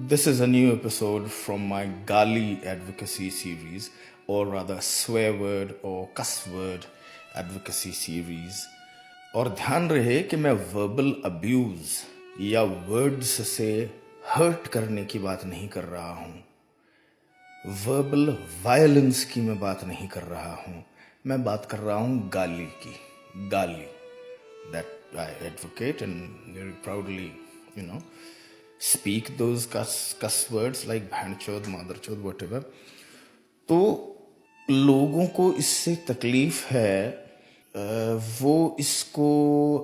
This is a new episode from my Gali advocacy series, or rather swear word or cuss word advocacy series. और ध्यान रहे कि मैं verbal abuse या words से hurt करने की बात नहीं कर रहा हूँ, वर्बल वायलेंस की मैं बात नहीं कर रहा हूँ, मैं बात कर रहा हूँ गाली की. गाली that I advocate and very proudly, speak those cuss words like bhanchod, motherchod, whatever. तो लोगों को इससे तकलीफ है, वो इसको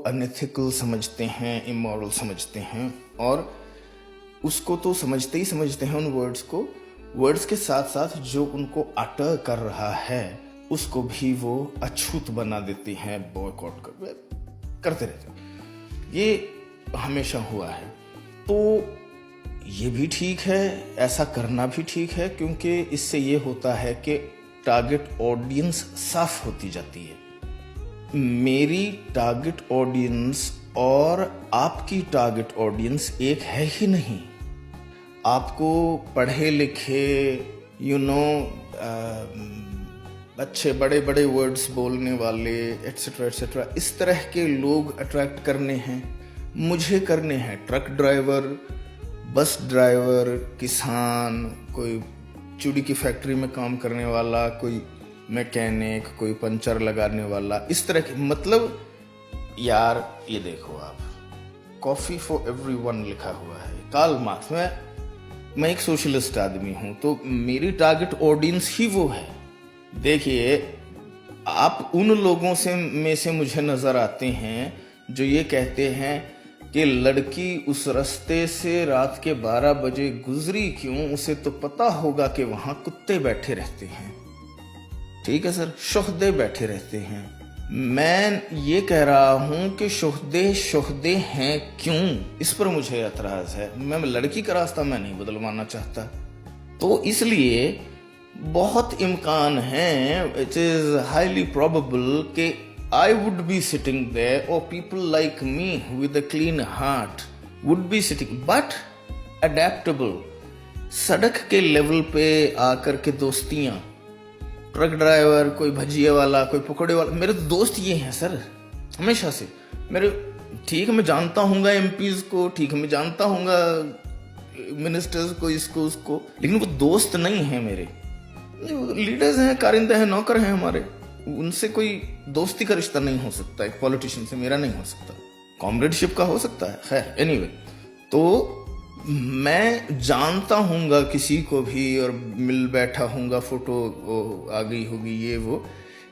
अनएथिकल समझते हैं, इमोरल समझते हैं, और उसको तो समझते ही समझते हैं उन वर्ड्स के साथ साथ जो उनको अटर कर रहा है उसको भी वो अछूत बना देती हैं, बॉयकॉट करते रहते हैं. ये हमेशा हुआ है. तो ये भी ठीक है, ऐसा करना भी ठीक है, क्योंकि इससे ये होता है कि टारगेट ऑडियंस साफ होती जाती है. मेरी टारगेट ऑडियंस और आपकी टारगेट ऑडियंस एक है ही नहीं. आपको पढ़े लिखे अच्छे बड़े बड़े वर्ड्स बोलने वाले एट्सेट्रा एट्सेट्रा इस तरह के लोग अट्रैक्ट करने हैं, मुझे करने हैं. ट्रक ड्राइवर, बस ड्राइवर, किसान, कोई चूड़ी की फैक्ट्री में काम करने वाला, कोई मैकेनिक, कोई पंचर लगाने वाला, इस तरह के. मतलब यार ये देखो आप, कॉफी फॉर एवरीवन लिखा हुआ है, कार्ल मार्क्स. मैं एक सोशलिस्ट आदमी हूं, तो मेरी टारगेट ऑडियंस ही वो है. देखिए, आप उन लोगों में से मुझे नजर आते हैं जो ये कहते हैं कि लड़की उस रास्ते से रात के 12 बजे गुजरी क्यों, उसे तो पता होगा कि वहां कुत्ते बैठे रहते हैं. ठीक है सर, शोहदे बैठे रहते हैं. मैं ये कह रहा हूं कि शोहदे हैं क्यों, इस पर मुझे एतराज है. मैं लड़की का रास्ता मैं नहीं बदलवाना चाहता. तो इसलिए बहुत इम्कान है, इट इज हाईली प्रोबेबल कि I would be sitting there, or people like me with a clean heart would be sitting, but adaptable. सड़क के लेवल पे आकर के दोस्तियां, ट्रक ड्राइवर, कोई भजिया वाला, कोई पकौड़े वाला, मेरे दोस्त ये हैं सर, हमेशा से मेरे. ठीक है, मैं जानता हूँगा एमपीज को, ठीक है मैं जानता हूँगा मिनिस्टर्स को, इसको उसको, लेकिन वो दोस्त नहीं है मेरे. लीडर्स हैं, कारिंदे हैं, नौकर हैं हमारे. उनसे कोई दोस्ती का रिश्ता नहीं हो सकता. एक पॉलिटिशियन से मेरा नहीं हो सकता, कॉमरेडशिप का हो सकता है. खैर एनीवे, तो मैं जानता हूँगा किसी को भी, और मिल बैठा हूँगा, फोटो आ गई होगी ये वो,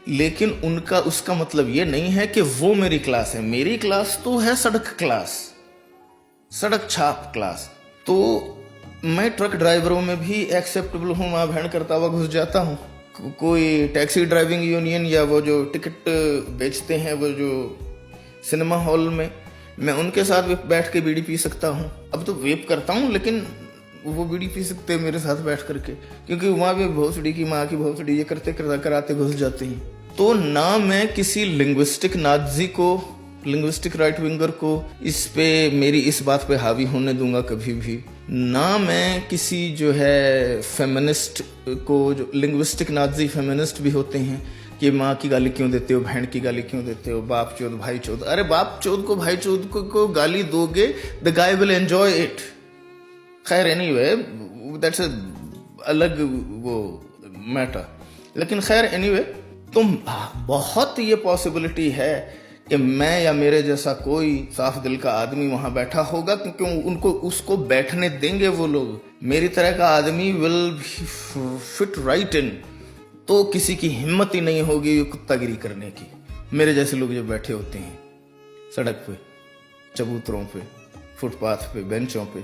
लेकिन उनका उसका मतलब ये नहीं है कि वो मेरी क्लास है. मेरी क्लास तो है सड़क क्लास, सड़क छाप क्लास. तो मैं ट्रक ड्राइवरों में भी एक्सेप्टेबल हूँ, मैं भेड़ करता हुआ घुस जाता हूँ. कोई टैक्सी ड्राइविंग यूनियन या वो जो टिकट बेचते हैं, वो जो सिनेमा हॉल में, मैं उनके साथ बैठ के बीड़ी पी सकता हूँ. अब तो वेप करता हूँ, लेकिन वो बीड़ी पी सकते हैं मेरे साथ बैठ करके, क्योंकि वहाँ भी भोसड़ी की माँ की भोसड़ी ये करते कराते घुस जाते हैं. तो ना मैं किसी लिंग्विस्टिक नाजी को, लिंग्विस्टिक राइट विंगर को इस पे, मेरी इस बात पे हावी होने दूंगा कभी भी. ना मैं किसी जो है फेमिनिस्ट को, जो लिंग्विस्टिक नाजी फेमिनिस्ट भी होते हैं, कि माँ की गाली क्यों देते हो, बहन की गाली क्यों देते हो, बाप चोद भाई चोद. अरे बाप चोद को, भाई चोद को गाली दोगे, the guy will enjoy it. खैर एनीवे, दैट्स अ अलग वो मैटर. लेकिन खैर एनीवे, तो बहुत ये पॉसिबिलिटी है कि मैं या मेरे जैसा कोई साफ दिल का आदमी वहां बैठा होगा, क्योंकि उनको उसको बैठने देंगे वो लोग. मेरी तरह का आदमी विल फिट राइट इन. तो किसी की हिम्मत ही नहीं होगी कुत्तागिरी करने की. मेरे जैसे लोग जो बैठे होते हैं सड़क पे, चबूतरों पे, फुटपाथ पे, बेंचों पे,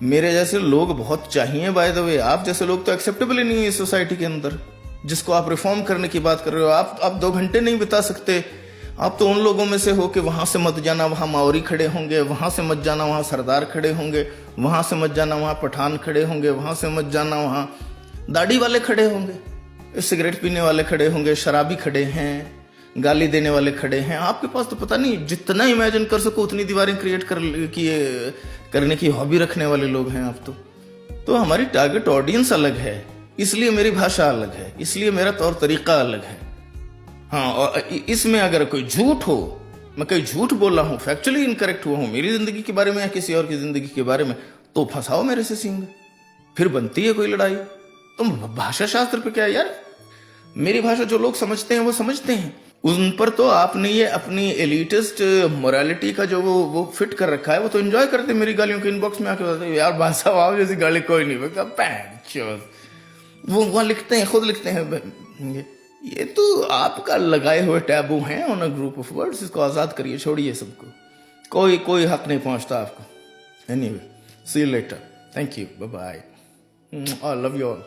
मेरे जैसे लोग बहुत चाहिए. बाय द वे, आप जैसे लोग तो एक्सेप्टेबल ही नहीं है इस सोसाइटी के अंदर, जिसको आप रिफॉर्म करने की बात कर रहे हो. आप 2 घंटे नहीं बिता सकते. आप तो उन लोगों में से हो कि वहां से मत जाना, वहां मावरी खड़े होंगे, वहां से मत जाना, वहां सरदार खड़े होंगे, वहां से मत जाना, वहां पठान खड़े होंगे, वहां से मत जाना, वहां दाढ़ी वाले खड़े होंगे, सिगरेट पीने वाले खड़े होंगे, शराबी खड़े हैं, गाली देने वाले खड़े हैं, आपके पास तो पता नहीं जितना इमेजिन कर सको उतनी दीवारें क्रिएट करने की हॉबी रखने वाले लोग हैं आप तो हमारी टारगेट ऑडियंस अलग है, इसलिए मेरी भाषा अलग है, इसलिए मेरा तौर तरीका अलग है। हाँ, और इसमें अगर कोई झूठ हो, मैं कहीं झूठ बोला हूं, फैक्चुअली इनकरेक्ट हुआ हूं मेरी जिंदगी के बारे में या किसी और की जिंदगी के बारे में, तो फंसाओ मेरे से सींग, फिर बनती है कोई लड़ाई। तुम भाषा शास्त्र पे क्या यार, मेरी भाषा जो लोग समझते हैं वो समझते हैं, उन पर तो आपने ये अपनी एलिटिस्ट मोरालिटी का जो वो फिट कर रखा है, वो तो एंजॉय करते हैं। मेरी गालियों के इनबॉक्स में आके बताते हैं यार भाषा वाव जैसी गाली कोई नहीं, वो वहां लिखते हैं, खुद लिखते हैं। ये तो आपका लगाए हुए टैबू हैं on a group of words, इसको आजाद करिए, छोड़िए सबको, कोई हक नहीं पहुंचता आपको। Anyway, see you later, thank you, bye bye, I love you all.